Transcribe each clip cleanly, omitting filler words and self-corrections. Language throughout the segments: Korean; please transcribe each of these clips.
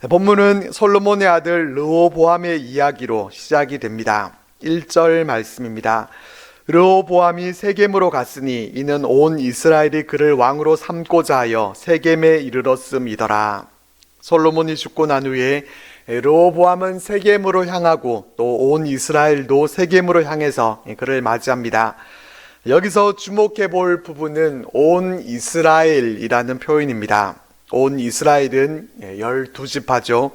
본문은 솔로몬의 아들 르호보암의 이야기로 시작이 됩니다. 1절 말씀입니다. 르호보암이 세겜으로 갔으니 이는 온 이스라엘이 그를 왕으로 삼고자 하여 세겜에 이르렀음이더라. 솔로몬이 죽고 난 후에 르호보암은 세겜으로 향하고 또 온 이스라엘도 세겜으로 향해서 그를 맞이합니다. 여기서 주목해 볼 부분은 온 이스라엘이라는 표현입니다. 온 이스라엘은 12지파죠.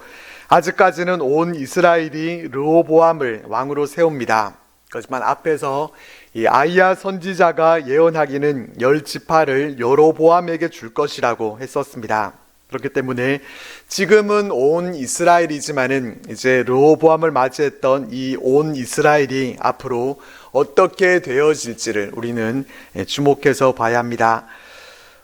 아직까지는 온 이스라엘이 르호보암을 왕으로 세웁니다. 그렇지만 앞에서 이 아이야 선지자가 예언하기는 10지파를 여로보암에게 줄 것이라고 했었습니다. 그렇기 때문에 지금은 온 이스라엘이지만은 이제 르호보암을 맞이했던 이 온 이스라엘이 앞으로 어떻게 되어질지를 우리는 주목해서 봐야 합니다.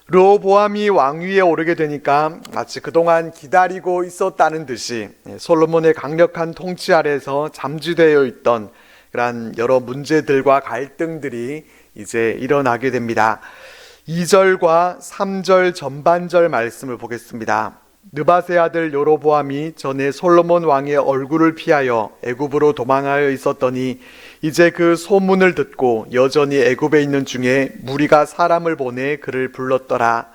르호보암이 왕위에 오르게 되니까 마치 그동안 기다리고 있었다는 듯이 솔로몬의 강력한 통치 아래서 잠재되어 있던 그런 여러 문제들과 갈등들이 이제 일어나게 됩니다. 2절과 3절 전반절 말씀을 보겠습니다. 느밧의 아들 여로보암이 전에 솔로몬 왕의 얼굴을 피하여 애굽으로 도망하여 있었더니 이제 그 소문을 듣고 여전히 애굽에 있는 중에 무리가 사람을 보내 그를 불렀더라.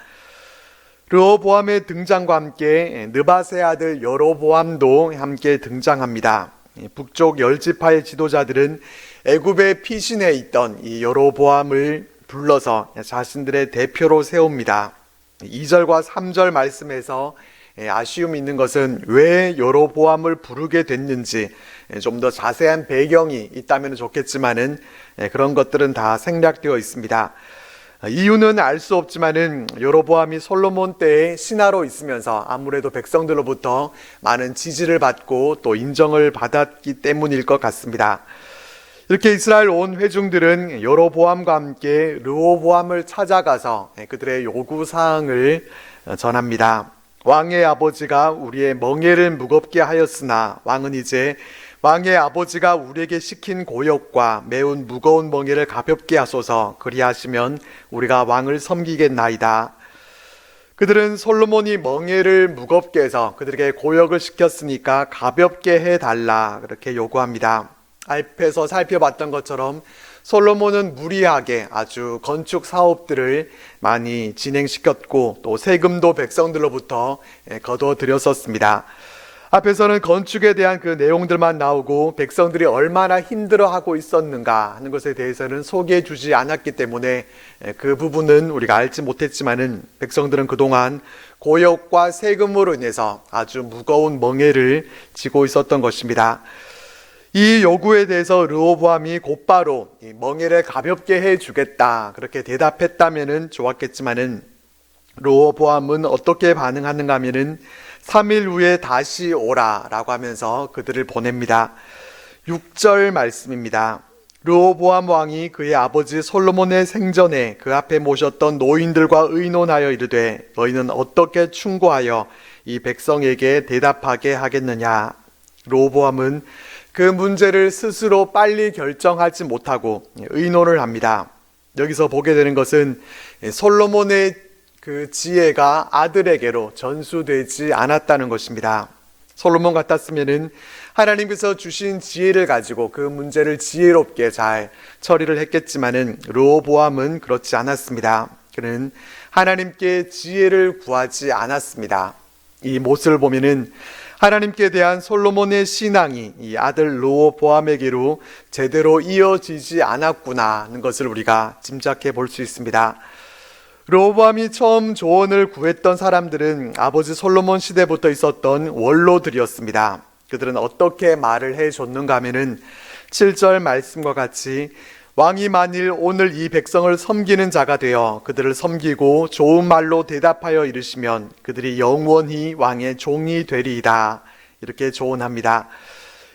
르호보암의 등장과 함께 느밧의 아들 여로보암도 함께 등장합니다. 북쪽 10지파의 지도자들은 애굽에 피신해 있던 이 여로보암을 불러서 자신들의 대표로 세웁니다. 2절과 3절 말씀에서 아쉬움이 있는 것은 왜 여로보암을 부르게 됐는지 좀 더 자세한 배경이 있다면 좋겠지만은 그런 것들은 다 생략되어 있습니다. 이유는 알 수 없지만은 여로보암이 솔로몬 때의 신하로 있으면서 아무래도 백성들로부터 많은 지지를 받고 또 인정을 받았기 때문일 것 같습니다. 이렇게 이스라엘 온 회중들은 여로보암과 함께 르호보암을 찾아가서 그들의 요구사항을 전합니다. 왕의 아버지가 우리의 멍에를 무겁게 하였으나 왕은 이제 왕의 아버지가 우리에게 시킨 고역과 매운 무거운 멍에를 가볍게 하소서. 그리하시면 우리가 왕을 섬기겠나이다. 그들은 솔로몬이 멍에를 무겁게 해서 그들에게 고역을 시켰으니까 가볍게 해달라 그렇게 요구합니다. 앞에서 살펴봤던 것처럼 솔로몬은 무리하게 아주 건축 사업들을 많이 진행시켰고 또 세금도 백성들로부터 거둬들였었습니다. 앞에서는 건축에 대한 그 내용들만 나오고 백성들이 얼마나 힘들어하고 있었는가 하는 것에 대해서는 소개해 주지 않았기 때문에 그 부분은 우리가 알지 못했지만은 백성들은 그동안 고역과 세금으로 인해서 아주 무거운 멍에를 지고 있었던 것입니다. 이 요구에 대해서 르호보암이 곧바로 이 멍에를 가볍게 해주겠다 그렇게 대답했다면은 좋았겠지만은 르호보암은 어떻게 반응하는가 하면은 3일 후에 다시 오라 라고 하면서 그들을 보냅니다. 6절 말씀입니다. 르호보암 왕이 그의 아버지 솔로몬의 생전에 그 앞에 모셨던 노인들과 의논하여 이르되 너희는 어떻게 충고하여 이 백성에게 대답하게 하겠느냐. 르호보암은 그 문제를 스스로 빨리 결정하지 못하고 의논을 합니다. 여기서 보게 되는 것은 솔로몬의 그 지혜가 아들에게로 전수되지 않았다는 것입니다. 솔로몬 같았으면은 하나님께서 주신 지혜를 가지고 그 문제를 지혜롭게 잘 처리를 했겠지만은 르호보암은 그렇지 않았습니다. 그는 하나님께 지혜를 구하지 않았습니다. 이 모습을 보면은 하나님께 대한 솔로몬의 신앙이 이 아들 르호보암에게로 제대로 이어지지 않았구나 하는 것을 우리가 짐작해 볼 수 있습니다. 르호보암이 처음 조언을 구했던 사람들은 아버지 솔로몬 시대부터 있었던 원로들이었습니다. 그들은 어떻게 말을 해줬는가 하면은 7절 말씀과 같이 왕이 만일 오늘 이 백성을 섬기는 자가 되어 그들을 섬기고 좋은 말로 대답하여 이르시면 그들이 영원히 왕의 종이 되리이다. 이렇게 조언합니다.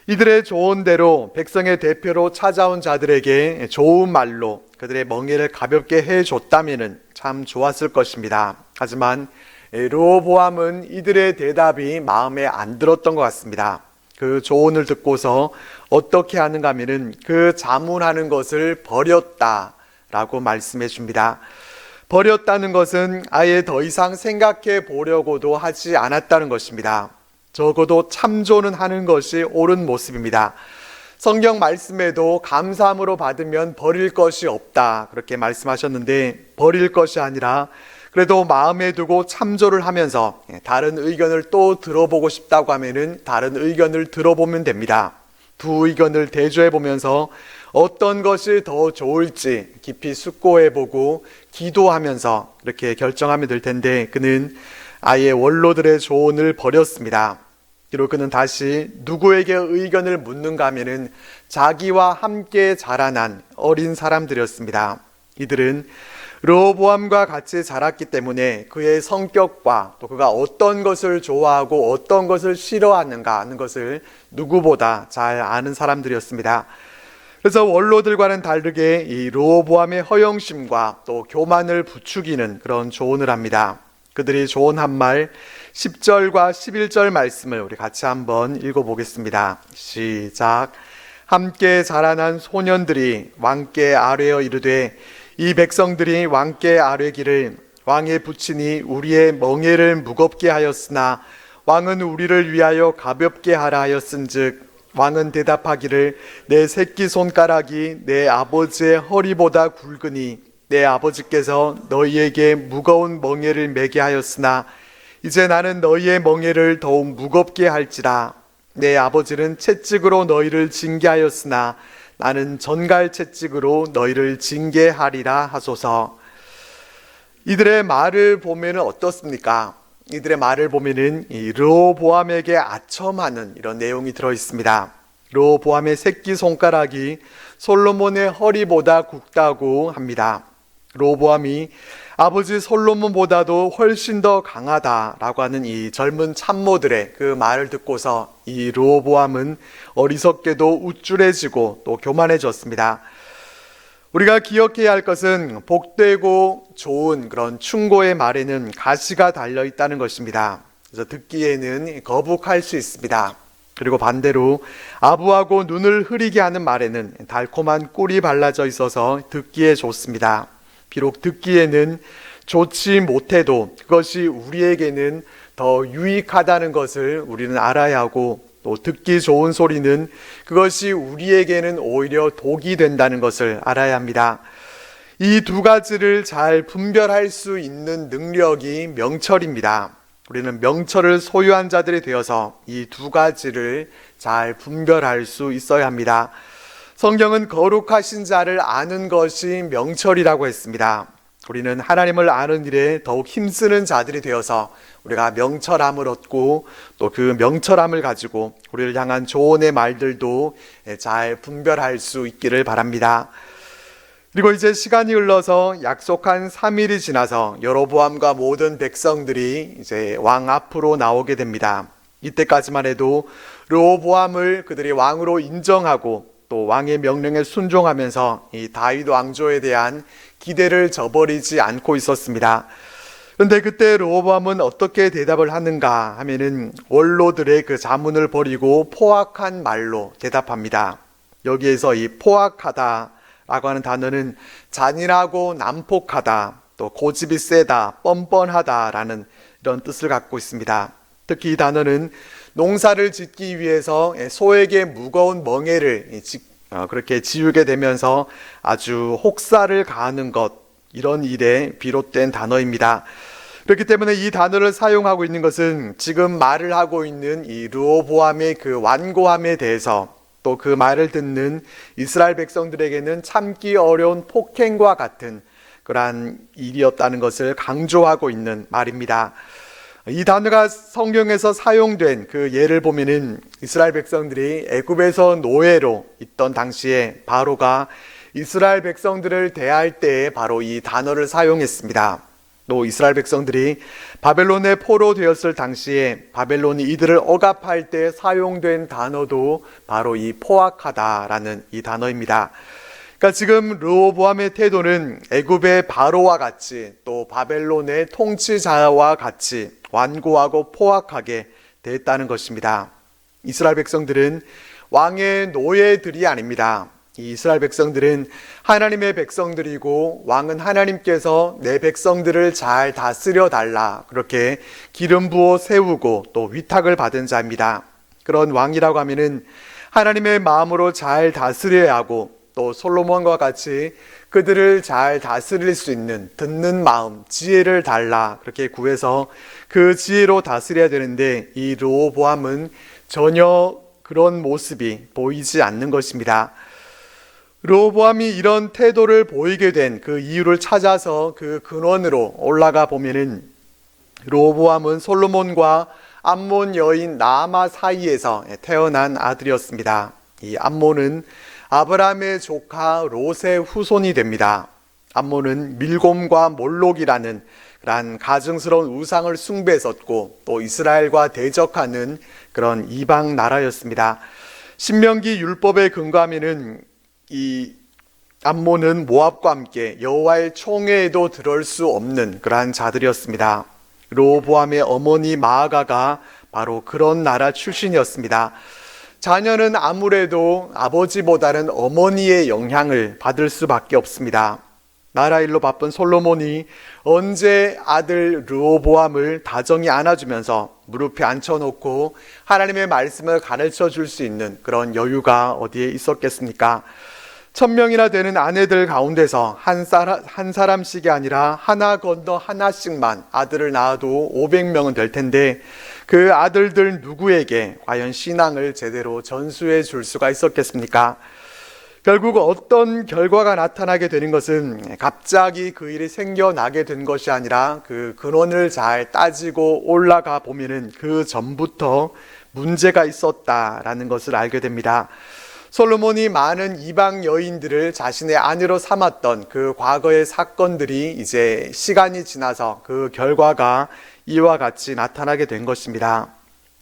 이들의 조언대로 백성의 대표로 찾아온 자들에게 좋은 말로 그들의 멍에를 가볍게 해줬다면 참 좋았을 것입니다. 하지만 르호보암은 이들의 대답이 마음에 안 들었던 것 같습니다. 그 조언을 듣고서 어떻게 하는가 하면은 그 자문하는 것을 버렸다라고 말씀해 줍니다. 버렸다는 것은 아예 더 이상 생각해 보려고도 하지 않았다는 것입니다. 적어도 참조는 하는 것이 옳은 모습입니다. 성경 말씀에도 감사함으로 받으면 버릴 것이 없다 그렇게 말씀하셨는데, 버릴 것이 아니라 그래도 마음에 두고 참조를 하면서 다른 의견을 또 들어보고 싶다고 하면은 다른 의견을 들어보면 됩니다. 두 의견을 대조해 보면서 어떤 것이 더 좋을지 깊이 숙고해보고 기도하면서 이렇게 결정하면 될 텐데, 그는 아예 원로들의 조언을 버렸습니다. 그리고 그는 다시 누구에게 의견을 묻는가 하면은 자기와 함께 자라난 어린 사람들이었습니다. 이들은 르호보암과 같이 자랐기 때문에 그의 성격과 또 그가 어떤 것을 좋아하고 어떤 것을 싫어하는가 하는 것을 누구보다 잘 아는 사람들이었습니다. 그래서 원로들과는 다르게 이 르호보암의 허영심과 또 교만을 부추기는 그런 조언을 합니다. 그들이 조언한 말 10절과 11절 말씀을 우리 같이 한번 읽어보겠습니다. 시작. 함께 자라난 소년들이 왕께 아뢰어 이르되 이 백성들이 왕께 아뢰기를 왕의 부친이 우리의 멍에를 무겁게 하였으나 왕은 우리를 위하여 가볍게 하라 하였은즉, 왕은 대답하기를 내 새끼 손가락이 내 아버지의 허리보다 굵으니 내 아버지께서 너희에게 무거운 멍에를 매게 하였으나 이제 나는 너희의 멍에를 더욱 무겁게 할지라. 내 아버지는 채찍으로 너희를 징계하였으나 나는 전갈 채찍으로 너희를 징계하리라 하소서. 이들의 말을 보면 어떻습니까? 이들의 말을 보면은 이 르호보암에게 아첨하는 이런 내용이 들어 있습니다. 르호보암의 새끼 손가락이 솔로몬의 허리보다 굵다고 합니다. 르호보암이 아버지 솔로몬보다도 훨씬 더 강하다라고 하는 이 젊은 참모들의 그 말을 듣고서 이 르호보암은 어리석게도 우쭐해지고 또 교만해졌습니다. 우리가 기억해야 할 것은 복되고 좋은 그런 충고의 말에는 가시가 달려 있다는 것입니다. 그래서 듣기에는 거북할 수 있습니다. 그리고 반대로 아부하고 눈을 흐리게 하는 말에는 달콤한 꿀이 발라져 있어서 듣기에 좋습니다. 비록 듣기에는 좋지 못해도 그것이 우리에게는 더 유익하다는 것을 우리는 알아야 하고, 또 듣기 좋은 소리는 그것이 우리에게는 오히려 독이 된다는 것을 알아야 합니다. 이 두 가지를 잘 분별할 수 있는 능력이 명철입니다. 우리는 명철을 소유한 자들이 되어서 이 두 가지를 잘 분별할 수 있어야 합니다. 성경은 거룩하신 자를 아는 것이 명철이라고 했습니다. 우리는 하나님을 아는 일에 더욱 힘쓰는 자들이 되어서 우리가 명철함을 얻고 또 그 명철함을 가지고 우리를 향한 조언의 말들도 잘 분별할 수 있기를 바랍니다. 그리고 이제 시간이 흘러서 약속한 3일이 지나서 여로보암과 모든 백성들이 이제 왕 앞으로 나오게 됩니다. 이때까지만 해도 르호보암을 그들이 왕으로 인정하고 또 왕의 명령에 순종하면서 이 다윗 왕조에 대한 기대를 저버리지 않고 있었습니다. 그런데 그때 르호보암은 어떻게 대답을 하는가 하면은 원로들의 그 자문을 버리고 포악한 말로 대답합니다. 여기에서 이 포악하다 라고 하는 단어는 잔인하고 난폭하다, 또 고집이 세다, 뻔뻔하다 라는 이런 뜻을 갖고 있습니다. 특히 이 단어는 농사를 짓기 위해서 소에게 무거운 멍에를 그렇게 지우게 되면서 아주 혹사를 가하는 것, 이런 일에 비롯된 단어입니다. 그렇기 때문에 이 단어를 사용하고 있는 것은 지금 말을 하고 있는 이 르호보암의 그 완고함에 대해서, 또 그 말을 듣는 이스라엘 백성들에게는 참기 어려운 폭행과 같은 그러한 일이었다는 것을 강조하고 있는 말입니다. 이 단어가 성경에서 사용된 그 예를 보면은 이스라엘 백성들이 애굽에서 노예로 있던 당시에 바로가 이스라엘 백성들을 대할 때에 바로 이 단어를 사용했습니다. 또 이스라엘 백성들이 바벨론에 포로되었을 당시에 바벨론이 이들을 억압할 때 사용된 단어도 바로 이 포악하다라는 이 단어입니다. 그러니까 지금 르호보암의 태도는 애굽의 바로와 같이 또 바벨론의 통치자와 같이 완고하고 포악하게 됐다는 것입니다. 이스라엘 백성들은 왕의 노예들이 아닙니다. 이 이스라엘 백성들은 하나님의 백성들이고 왕은 하나님께서 내 백성들을 잘 다스려 달라 그렇게 기름 부어 세우고 또 위탁을 받은 자입니다. 그런 왕이라고 하면은 하나님의 마음으로 잘 다스려야 하고 또 솔로몬과 같이 그들을 잘 다스릴 수 있는 듣는 마음, 지혜를 달라 그렇게 구해서 그 지혜로 다스려야 되는데 이 르호보암은 전혀 그런 모습이 보이지 않는 것입니다. 르호보암이 이런 태도를 보이게 된 그 이유를 찾아서 그 근원으로 올라가 보면은 르호보암은 솔로몬과 암몬 여인 나아마 사이에서 태어난 아들이었습니다. 이 암몬은 아브라함의 조카 롯의 후손이 됩니다. 암몬은 밀곰과 몰록이라는 그러한 가증스러운 우상을 숭배했었고 또 이스라엘과 대적하는 그런 이방 나라였습니다. 신명기 율법에 근거하면은 이 암몬은 모압과 함께 여호와의 총회에도 들어올 수 없는 그러한 자들이었습니다. 르호보암의 어머니 마아가가 바로 그런 나라 출신이었습니다. 자녀는 아무래도 아버지보다는 어머니의 영향을 받을 수밖에 없습니다. 나라 일로 바쁜 솔로몬이 언제 아들 르호보암을 다정히 안아주면서 무릎에 앉혀놓고 하나님의 말씀을 가르쳐 줄 수 있는 그런 여유가 어디에 있었겠습니까? 1000명이나 되는 아내들 가운데서 한 사람씩이 아니라 하나 건너 하나씩만 아들을 낳아도 500명은 될 텐데 그 아들들 누구에게 과연 신앙을 제대로 전수해 줄 수가 있었겠습니까? 결국 어떤 결과가 나타나게 되는 것은 갑자기 그 일이 생겨나게 된 것이 아니라 그 근원을 잘 따지고 올라가 보면은 그 전부터 문제가 있었다라는 것을 알게 됩니다. 솔로몬이 많은 이방 여인들을 자신의 아내로 삼았던 그 과거의 사건들이 이제 시간이 지나서 그 결과가 이와 같이 나타나게 된 것입니다.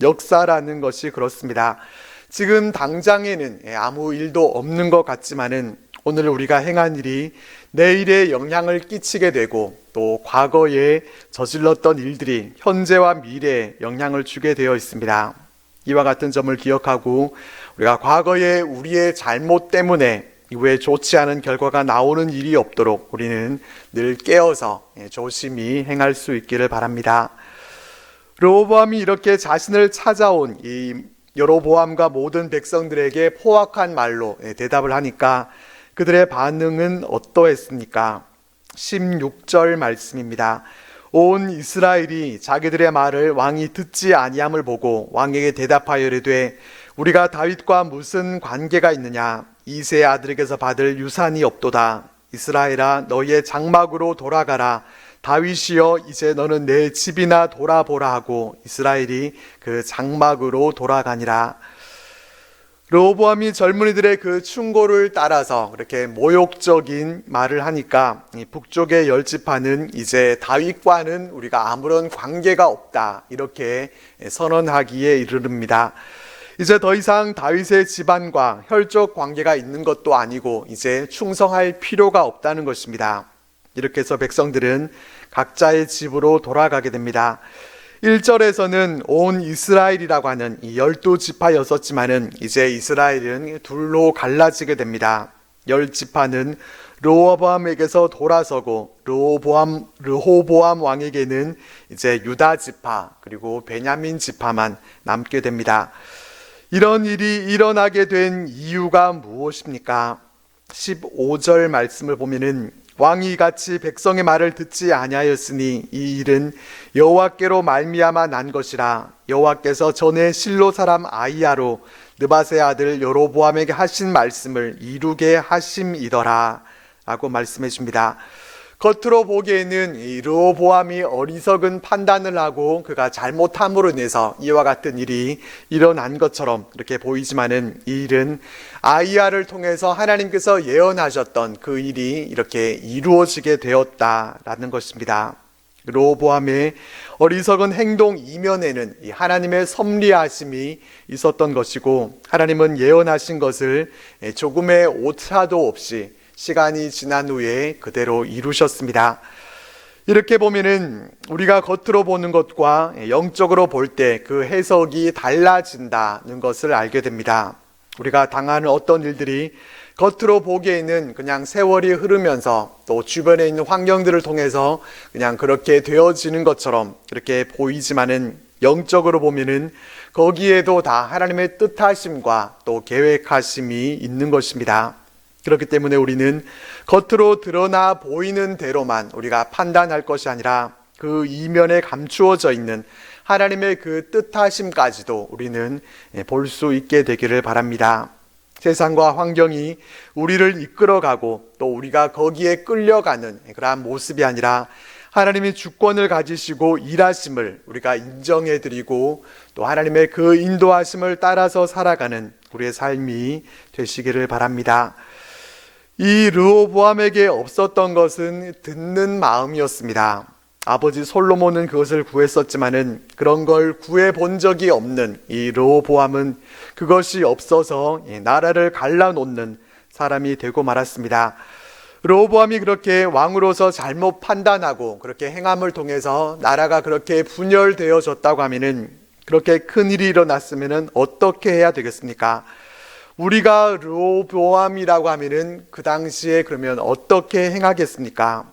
역사라는 것이 그렇습니다. 지금 당장에는 아무 일도 없는 것 같지만은 오늘 우리가 행한 일이 내일에 영향을 끼치게 되고 또 과거에 저질렀던 일들이 현재와 미래에 영향을 주게 되어 있습니다. 이와 같은 점을 기억하고 우리가 과거에 우리의 잘못 때문에 이후에 좋지 않은 결과가 나오는 일이 없도록 우리는 늘 깨어서 조심히 행할 수 있기를 바랍니다. 르호보암이 이렇게 자신을 찾아온 이 여로보암과 모든 백성들에게 포악한 말로 대답을 하니까 그들의 반응은 어떠했습니까? 16절 말씀입니다. 온 이스라엘이 자기들의 말을 왕이 듣지 아니함을 보고 왕에게 대답하여 이르되 우리가 다윗과 무슨 관계가 있느냐? 이새의 아들에게서 받을 유산이 없도다. 이스라엘아 너희의 장막으로 돌아가라. 다윗이여 이제 너는 내 집이나 돌아보라 하고 이스라엘이 그 장막으로 돌아가니라. 르호보암이 젊은이들의 그 충고를 따라서 그렇게 모욕적인 말을 하니까 북쪽의 10지파는 이제 다윗과는 우리가 아무런 관계가 없다 이렇게 선언하기에 이르릅니다. 이제 더 이상 다윗의 집안과 혈족 관계가 있는 것도 아니고 이제 충성할 필요가 없다는 것입니다. 이렇게 해서 백성들은 각자의 집으로 돌아가게 됩니다. 1절에서는 온 이스라엘이라고 하는 이 12지파였었지만은 이제 이스라엘은 둘로 갈라지게 됩니다. 10지파는 르호보암에게서 돌아서고 르호보암 왕에게는 이제 유다 지파 그리고 베냐민 지파만 남게 됩니다. 이런 일이 일어나게 된 이유가 무엇입니까? 15절 말씀을 보면은 왕이 같이 백성의 말을 듣지 아니하였으니 이 일은 여호와께로 말미암아 난 것이라. 여호와께서 전에 실로 사람 아히야로 느밧의 아들 여로보암에게 하신 말씀을 이루게 하심이더라 라고 말씀해 줍니다. 겉으로 보기에는 이 르호보암이 어리석은 판단을 하고 그가 잘못함으로 인해서 이와 같은 일이 일어난 것처럼 이렇게 보이지만은 이 일은 아히야를 통해서 하나님께서 예언하셨던 그 일이 이렇게 이루어지게 되었다라는 것입니다. 르호보암의 어리석은 행동 이면에는 이 하나님의 섭리하심이 있었던 것이고 하나님은 예언하신 것을 조금의 오차도 없이 시간이 지난 후에 그대로 이루셨습니다. 이렇게 보면은 우리가 겉으로 보는 것과 영적으로 볼 때 그 해석이 달라진다는 것을 알게 됩니다. 우리가 당하는 어떤 일들이 겉으로 보기에는 그냥 세월이 흐르면서 또 주변에 있는 환경들을 통해서 그냥 그렇게 되어지는 것처럼 그렇게 보이지만은 영적으로 보면은 거기에도 다 하나님의 뜻하심과 또 계획하심이 있는 것입니다. 그렇기 때문에 우리는 겉으로 드러나 보이는 대로만 우리가 판단할 것이 아니라 그 이면에 감추어져 있는 하나님의 그 뜻하심까지도 우리는 볼 수 있게 되기를 바랍니다. 세상과 환경이 우리를 이끌어가고 또 우리가 거기에 끌려가는 그러한 모습이 아니라 하나님이 주권을 가지시고 일하심을 우리가 인정해드리고 또 하나님의 그 인도하심을 따라서 살아가는 우리의 삶이 되시기를 바랍니다. 이 르호보암에게 없었던 것은 듣는 마음이었습니다. 아버지 솔로몬은 그것을 구했었지만은 그런 걸 구해본 적이 없는 이 르호보암은 그것이 없어서 나라를 갈라놓는 사람이 되고 말았습니다. 르호보암이 그렇게 왕으로서 잘못 판단하고 그렇게 행함을 통해서 나라가 그렇게 분열되어졌다고 하면은 그렇게 큰 일이 일어났으면은 어떻게 해야 되겠습니까? 우리가 르호보암이라고 하면은 그 당시에 그러면 어떻게 행하겠습니까?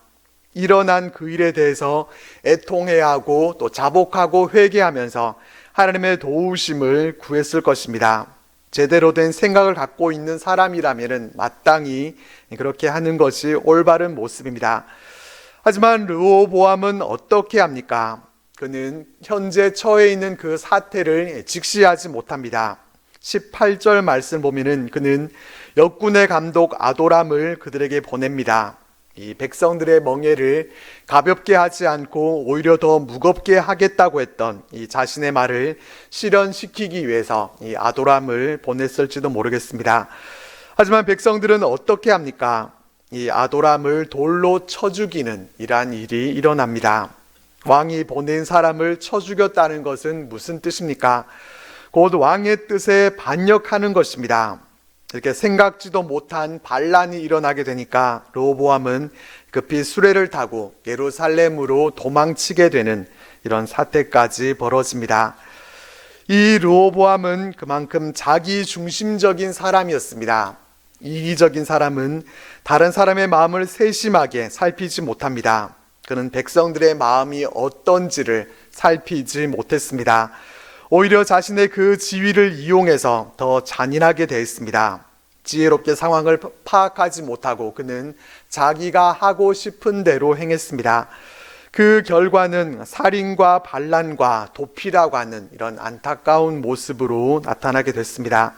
일어난 그 일에 대해서 애통해야 하고 또 자복하고 회개하면서 하나님의 도우심을 구했을 것입니다. 제대로 된 생각을 갖고 있는 사람이라면 마땅히 그렇게 하는 것이 올바른 모습입니다. 하지만 르호보암은 어떻게 합니까? 그는 현재 처해 있는 그 사태를 직시하지 못합니다. 18절 말씀 보면은 그는 역군의 감독 아도람을 그들에게 보냅니다. 이 백성들의 멍에를 가볍게 하지 않고 오히려 더 무겁게 하겠다고 했던 이 자신의 말을 실현시키기 위해서 이 아도람을 보냈을지도 모르겠습니다. 하지만 백성들은 어떻게 합니까? 이 아도람을 돌로 쳐 죽이는 이러한 일이 일어납니다. 왕이 보낸 사람을 쳐 죽였다는 것은 무슨 뜻입니까? 곧 왕의 뜻에 반역하는 것입니다. 이렇게 생각지도 못한 반란이 일어나게 되니까 르호보암은 급히 수레를 타고 예루살렘으로 도망치게 되는 이런 사태까지 벌어집니다. 이 르호보암은 그만큼 자기 중심적인 사람이었습니다. 이기적인 사람은 다른 사람의 마음을 세심하게 살피지 못합니다. 그는 백성들의 마음이 어떤지를 살피지 못했습니다. 오히려 자신의 그 지위를 이용해서 더 잔인하게 대했습니다. 지혜롭게 상황을 파악하지 못하고 그는 자기가 하고 싶은 대로 행했습니다. 그 결과는 살인과 반란과 도피라고 하는 이런 안타까운 모습으로 나타나게 됐습니다.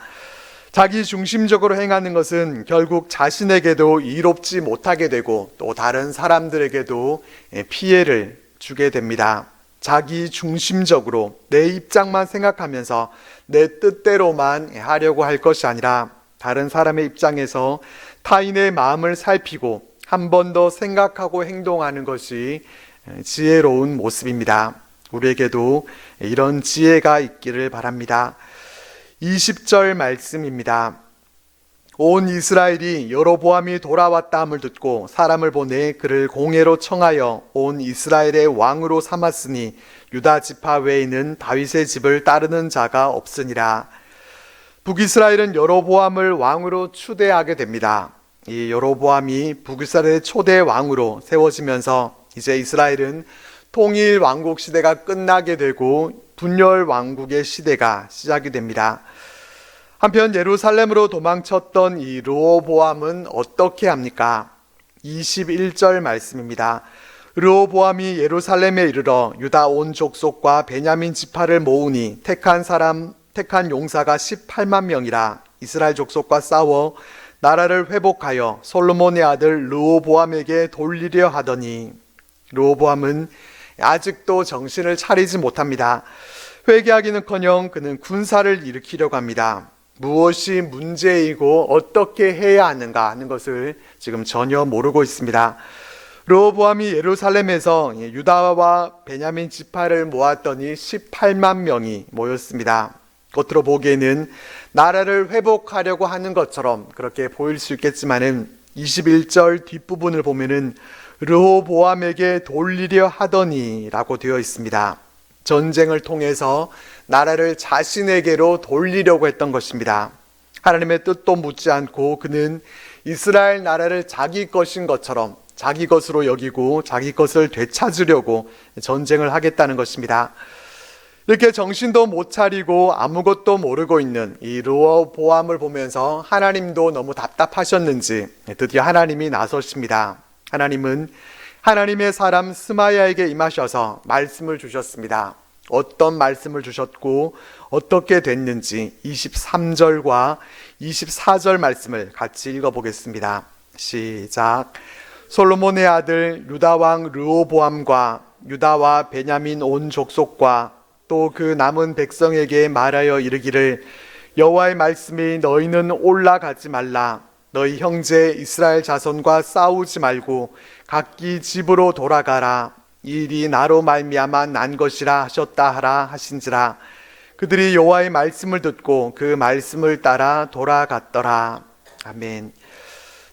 자기 중심적으로 행하는 것은 결국 자신에게도 이롭지 못하게 되고 또 다른 사람들에게도 피해를 주게 됩니다. 자기 중심적으로 내 입장만 생각하면서 내 뜻대로만 하려고 할 것이 아니라 다른 사람의 입장에서 타인의 마음을 살피고 한 번 더 생각하고 행동하는 것이 지혜로운 모습입니다. 우리에게도 이런 지혜가 있기를 바랍니다. 20절 말씀입니다. 온 이스라엘이 여로보암이 돌아왔다함을 듣고 사람을 보내 그를 공회로 청하여 온 이스라엘의 왕으로 삼았으니 유다 지파 외에는 다윗의 집을 따르는 자가 없으니라. 북이스라엘은 여로보암을 왕으로 추대하게 됩니다. 이 여로보암이 북이스라엘의 초대 왕으로 세워지면서 이제 이스라엘은 통일 왕국 시대가 끝나게 되고 분열 왕국의 시대가 시작이 됩니다. 한편 예루살렘으로 도망쳤던 이 르호보암은 어떻게 합니까? 21절 말씀입니다. 르호보암이 예루살렘에 이르러 유다 온 족속과 베냐민 지파를 모으니 택한 용사가 18만 명이라 이스라엘 족속과 싸워 나라를 회복하여 솔로몬의 아들 르호보암에게 돌리려 하더니 르호보암은 아직도 정신을 차리지 못합니다. 회개하기는커녕 그는 군사를 일으키려고 합니다. 무엇이 문제이고 어떻게 해야 하는가 하는 것을 지금 전혀 모르고 있습니다. 르호보암이 예루살렘에서 유다와 베냐민 지파를 모았더니 18만 명이 모였습니다. 겉으로 보기에는 나라를 회복하려고 하는 것처럼 그렇게 보일 수 있겠지만은 21절 뒷부분을 보면은 르호보암에게 돌리려 하더니 라고 되어 있습니다. 전쟁을 통해서 나라를 자신에게로 돌리려고 했던 것입니다. 하나님의 뜻도 묻지 않고 그는 이스라엘 나라를 자기 것인 것처럼 자기 것으로 여기고 자기 것을 되찾으려고 전쟁을 하겠다는 것입니다. 이렇게 정신도 못 차리고 아무것도 모르고 있는 이 르호보암을 보면서 하나님도 너무 답답하셨는지 드디어 하나님이 나서십니다. 하나님은 하나님의 사람 스마야에게 임하셔서 말씀을 주셨습니다. 어떤 말씀을 주셨고 어떻게 됐는지 23절과 24절 말씀을 같이 읽어보겠습니다. 시작. 솔로몬의 아들 유다 왕 르호보암과 유다와 베냐민 온 족속과 또 그 남은 백성에게 말하여 이르기를 여호와의 말씀이 너희는 올라가지 말라. 너희 형제 이스라엘 자손과 싸우지 말고 각기 집으로 돌아가라. 이 일이 나로 말미암아 난 것이라 하셨다 하라 하신지라. 그들이 여호와의 말씀을 듣고 그 말씀을 따라 돌아갔더라. 아멘.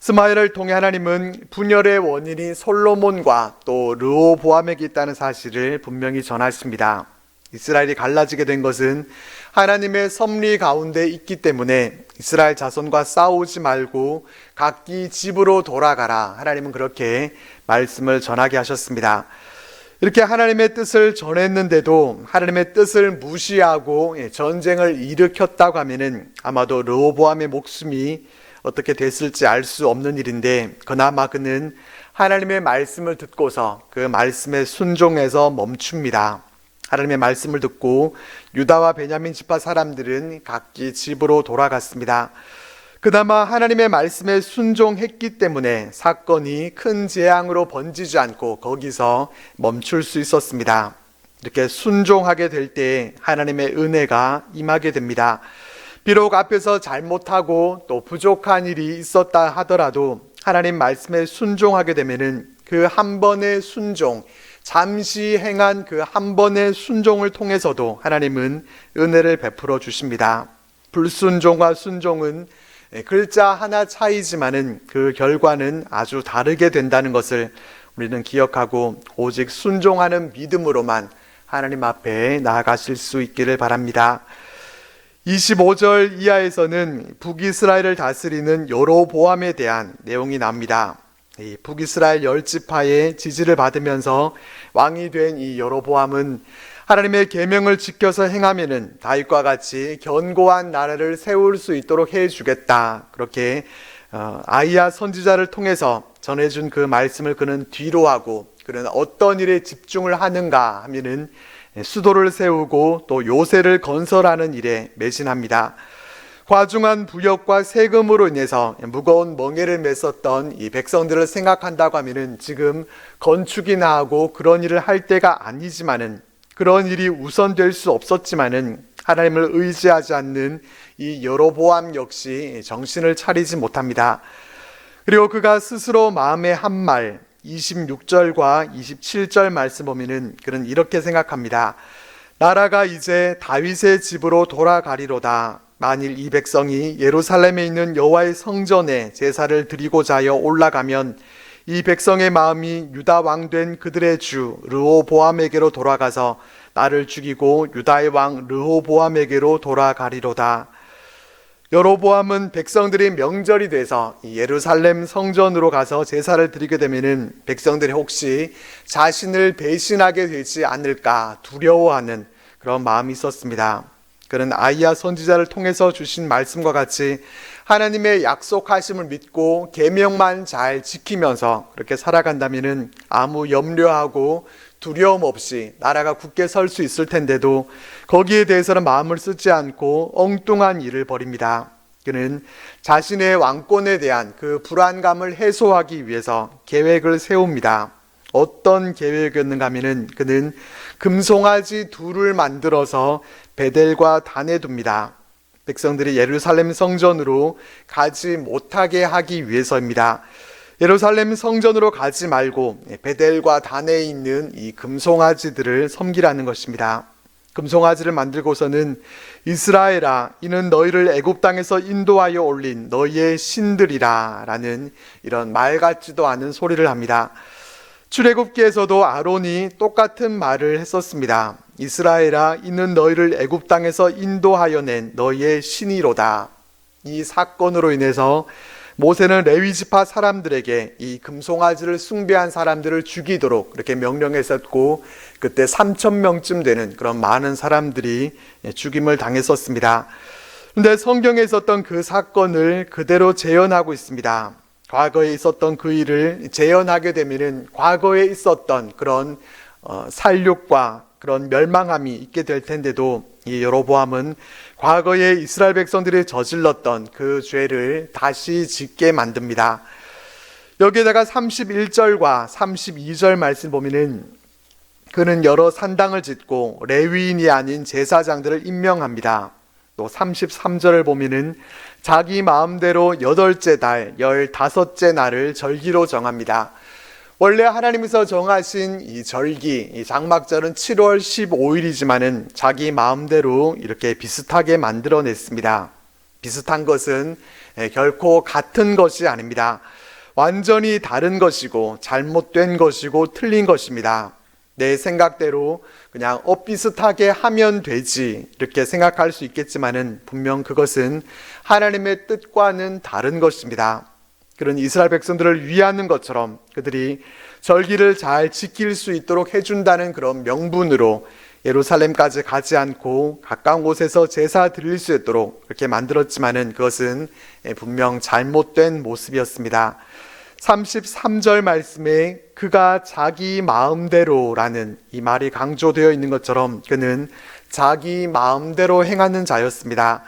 스마야를 통해 하나님은 분열의 원인이 솔로몬과 또 르호보암에게 있다는 사실을 분명히 전하십니다. 이스라엘이 갈라지게 된 것은 하나님의 섭리 가운데 있기 때문에 이스라엘 자손과 싸우지 말고 각기 집으로 돌아가라. 하나님은 그렇게 말씀을 전하게 하셨습니다. 이렇게 하나님의 뜻을 전했는데도 하나님의 뜻을 무시하고 전쟁을 일으켰다고 하면은 아마도 르호보암의 목숨이 어떻게 됐을지 알 수 없는 일인데, 그나마 그는 하나님의 말씀을 듣고서 그 말씀에 순종해서 멈춥니다. 하나님의 말씀을 듣고 유다와 베냐민 지파 사람들은 각기 집으로 돌아갔습니다. 그나마 하나님의 말씀에 순종했기 때문에 사건이 큰 재앙으로 번지지 않고 거기서 멈출 수 있었습니다. 이렇게 순종하게 될 때 하나님의 은혜가 임하게 됩니다. 비록 앞에서 잘못하고 또 부족한 일이 있었다 하더라도 하나님 말씀에 순종하게 되면은 그 한 번의 순종, 잠시 행한 그 한 번의 순종을 통해서도 하나님은 은혜를 베풀어 주십니다. 불순종과 순종은 글자 하나 차이지만은 그 결과는 아주 다르게 된다는 것을 우리는 기억하고 오직 순종하는 믿음으로만 하나님 앞에 나아가실 수 있기를 바랍니다. 25절 이하에서는 북이스라엘을 다스리는 여로보암에 대한 내용이 나옵니다. 이 북이스라엘 10지파의 지지를 받으면서 왕이 된 이 여로보암은 하나님의 계명을 지켜서 행하면은 다윗과 같이 견고한 나라를 세울 수 있도록 해주겠다. 그렇게 아이야 선지자를 통해서 전해준 그 말씀을 그는 뒤로하고 그는 어떤 일에 집중을 하는가 하면은 수도를 세우고 또 요새를 건설하는 일에 매진합니다. 과중한 부역과 세금으로 인해서 무거운 멍에를 맸었던 이 백성들을 생각한다고 하면은 지금 건축이나 하고 그런 일을 할 때가 아니지만은, 그런 일이 우선될 수 없었지만은 하나님을 의지하지 않는 이 여로보암 역시 정신을 차리지 못합니다. 그리고 그가 스스로 마음에 한 말 26절과 27절 말씀 보면은 그는 이렇게 생각합니다. 나라가 이제 다윗의 집으로 돌아가리로다. 만일 이 백성이 예루살렘에 있는 여호와의 성전에 제사를 드리고자 하여 올라가면 이 백성의 마음이 유다 왕 된 그들의 주 르호보암에게로 돌아가서 나를 죽이고 유다의 왕 르호보암에게로 돌아가리로다. 여로보암은 백성들이 명절이 돼서 예루살렘 성전으로 가서 제사를 드리게 되면은 백성들이 혹시 자신을 배신하게 되지 않을까 두려워하는 그런 마음이 있었습니다. 그는 아이야 선지자를 통해서 주신 말씀과 같이 하나님의 약속하심을 믿고 계명만 잘 지키면서 그렇게 살아간다면은 아무 염려하고 두려움 없이 나라가 굳게 설 수 있을 텐데도 거기에 대해서는 마음을 쓰지 않고 엉뚱한 일을 벌입니다. 그는 자신의 왕권에 대한 그 불안감을 해소하기 위해서 계획을 세웁니다. 어떤 계획이었는가 하면은 그는 금송아지 둘을 만들어서 베델과 단에 둡니다. 백성들이 예루살렘 성전으로 가지 못하게 하기 위해서입니다. 예루살렘 성전으로 가지 말고 베델과 단에 있는 이 금송아지들을 섬기라는 것입니다. 금송아지를 만들고서는 이스라엘아, 이는 너희를 애굽 땅에서 인도하여 올린 너희의 신들이라 라는 이런 말 같지도 않은 소리를 합니다. 출애굽기에서도 아론이 똑같은 말을 했었습니다. 이스라엘아, 이는 너희를 애굽 땅에서 인도하여 낸 너희의 신이로다. 이 사건으로 인해서 모세는 레위 지파 사람들에게 이 금송아지를 숭배한 사람들을 죽이도록 이렇게 명령했었고, 그때 3,000명쯤 되는 그런 많은 사람들이 죽임을 당했었습니다. 그런데 성경에 있었던 그 사건을 그대로 재현하고 있습니다. 과거에 있었던 그 일을 재현하게 되면은 과거에 있었던 그런 살육과 그런 멸망함이 있게 될 텐데도, 이 여로보암은 과거에 이스라엘 백성들이 저질렀던 그 죄를 다시 짓게 만듭니다. 여기에다가 31절과 32절 말씀 보면은 그는 여러 산당을 짓고 레위인이 아닌 제사장들을 임명합니다. 또 33절을 보면은 자기 마음대로 8째 달, 15째 날을 절기로 정합니다. 원래 하나님께서 정하신 이 절기, 이 장막절은 7월 15일이지만은 자기 마음대로 이렇게 비슷하게 만들어냈습니다. 비슷한 것은 결코 같은 것이 아닙니다. 완전히 다른 것이고 잘못된 것이고 틀린 것입니다. 내 생각대로 그냥 비슷하게 하면 되지 이렇게 생각할 수 있겠지만은 분명 그것은 하나님의 뜻과는 다른 것입니다. 그런 이스라엘 백성들을 위하는 것처럼 그들이 절기를 잘 지킬 수 있도록 해준다는 그런 명분으로 예루살렘까지 가지 않고 가까운 곳에서 제사 드릴 수 있도록 그렇게 만들었지만은 그것은 분명 잘못된 모습이었습니다. 33절 말씀에 그가 자기 마음대로라는 이 말이 강조되어 있는 것처럼 그는 자기 마음대로 행하는 자였습니다.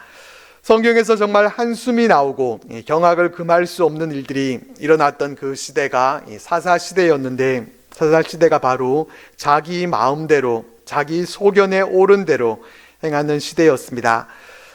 성경에서 정말 한숨이 나오고 경악을 금할 수 없는 일들이 일어났던 그 시대가 사사시대였는데, 사사시대가 바로 자기 마음대로 자기 소견에 옳은 대로 행하는 시대였습니다.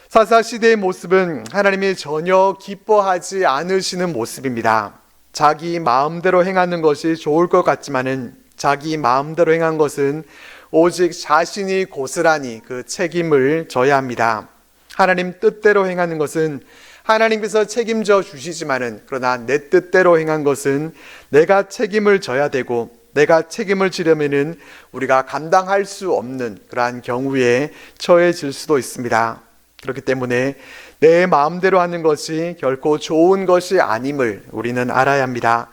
사사시대의 모습은 하나님이 전혀 기뻐하지 않으시는 모습입니다. 자기 마음대로 행하는 것이 좋을 것 같지만은 자기 마음대로 행한 것은 오직 자신이 고스란히 그 책임을 져야 합니다. 하나님 뜻대로 행하는 것은 하나님께서 책임져 주시지만은 그러나 내 뜻대로 행한 것은 내가 책임을 져야 되고, 내가 책임을 지려면은 우리가 감당할 수 없는 그러한 경우에 처해질 수도 있습니다. 그렇기 때문에 내 마음대로 하는 것이 결코 좋은 것이 아님을 우리는 알아야 합니다.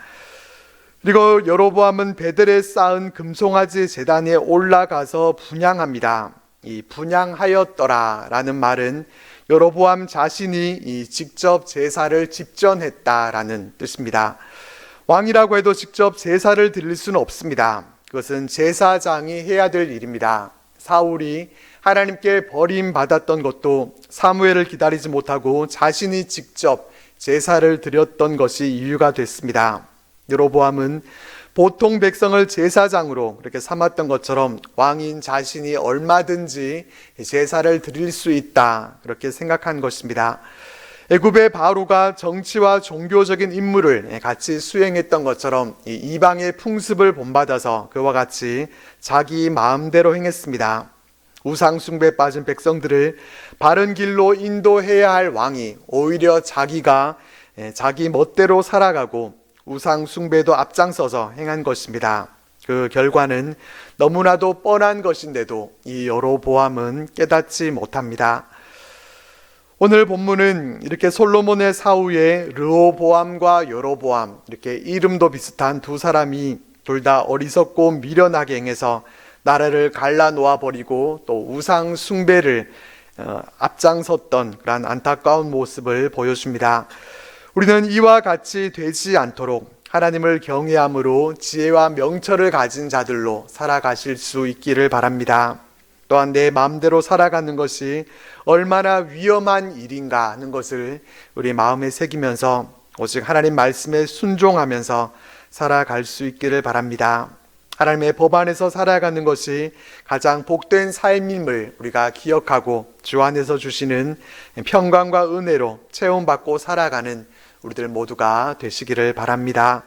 그리고 여로보암은 베델에 쌓은 금송아지 제단에 올라가서 분향합니다. 이 분향하였더라 라는 말은 여로보암 자신이 직접 제사를 집전했다라는 뜻입니다. 왕이라고 해도 직접 제사를 드릴 수는 없습니다. 그것은 제사장이 해야 될 일입니다. 사울이 하나님께 버림받았던 것도 사무엘을 기다리지 못하고 자신이 직접 제사를 드렸던 것이 이유가 됐습니다. 여로보암은 보통 백성을 제사장으로 그렇게 삼았던 것처럼 왕인 자신이 얼마든지 제사를 드릴 수 있다 그렇게 생각한 것입니다. 애굽의 바로가 정치와 종교적인 임무를 같이 수행했던 것처럼 이방의 풍습을 본받아서 그와 같이 자기 마음대로 행했습니다. 우상 숭배에 빠진 백성들을 바른 길로 인도해야 할 왕이 오히려 자기가 자기 멋대로 살아가고 우상 숭배도 앞장서서 행한 것입니다. 그 결과는 너무나도 뻔한 것인데도 이 여로보암은 깨닫지 못합니다. 오늘 본문은 이렇게 솔로몬의 사후에 르호보암과 여로보암, 이렇게 이름도 비슷한 두 사람이 둘 다 어리석고 미련하게 행해서 나라를 갈라놓아 버리고 또 우상 숭배를 앞장섰던 그런 안타까운 모습을 보여줍니다. 우리는 이와 같이 되지 않도록 하나님을 경외함으로 지혜와 명철을 가진 자들로 살아가실 수 있기를 바랍니다. 또한 내 마음대로 살아가는 것이 얼마나 위험한 일인가 하는 것을 우리 마음에 새기면서 오직 하나님 말씀에 순종하면서 살아갈 수 있기를 바랍니다. 하나님의 법 안에서 살아가는 것이 가장 복된 삶임을 우리가 기억하고 주 안에서 주시는 평강과 은혜로 체험받고 살아가는 우리들 모두가 되시기를 바랍니다.